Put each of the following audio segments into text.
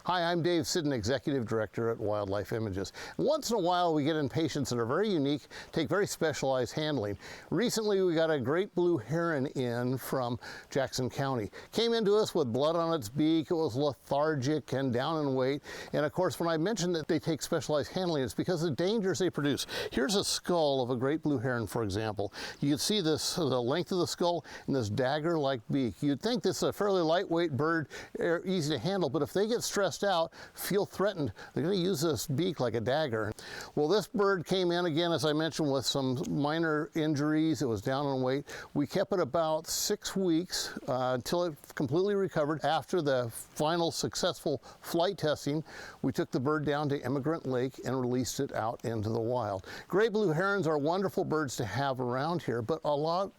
Hi, I'm Dave Siddon, Executive Director at Wildlife Images. Once in a while we get in patients that are very unique, take very specialized handling. Recently we got a great blue heron in from Jackson County. Came into us with blood on its beak, it was lethargic and down in weight. And of course when I mentioned that they take specialized handling, it's because of the dangers they produce. Here's a skull of a great blue heron, for example. You can see this, the length of the skull and this dagger-like beak. You'd think this is a fairly lightweight bird, easy to handle, but if they get stressed out, feel threatened, they're going to use this beak like a dagger. Well, this bird came in again, as I mentioned, with some minor injuries. It was down in weight. We kept it about 6 weeks until it completely recovered. After the final successful flight testing, we took the bird down to Emigrant Lake and released it out into the wild. Great blue herons are wonderful birds to have around here, but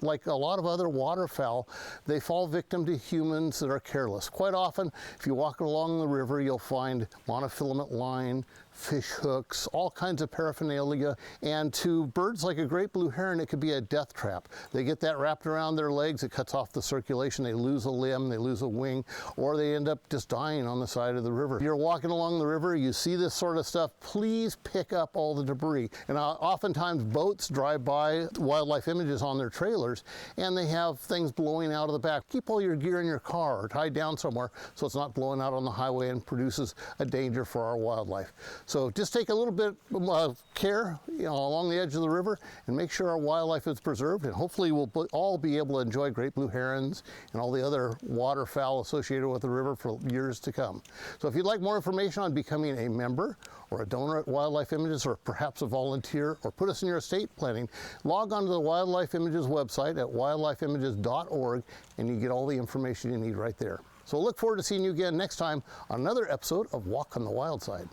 like a lot of other waterfowl, they fall victim to humans that are careless. Quite often, if you walk along the river, you'll find monofilament line, fish hooks, all kinds of paraphernalia, and to birds like a great blue heron, it could be a death trap. They get that wrapped around their legs, it cuts off the circulation, they lose a limb, they lose a wing, or they end up just dying on the side of the river. If you're walking along the river, you see this sort of stuff, please pick up all the debris. And oftentimes boats drive by Wildlife Images on their trailers, and they have things blowing out of the back. Keep all your gear in your car or tied down somewhere so it's not blowing out on the highway and produces a danger for our wildlife. So just take a little bit of care, along the edge of the river and make sure our wildlife is preserved, and hopefully we'll all be able to enjoy great blue herons and all the other waterfowl associated with the river for years to come. So if you'd like more information on becoming a member or a donor at Wildlife Images, or perhaps a volunteer, or put us in your estate planning, log on to the Wildlife Images website at wildlifeimages.org and you get all the information you need right there. So look forward to seeing you again next time on another episode of Walk on the Wild Side.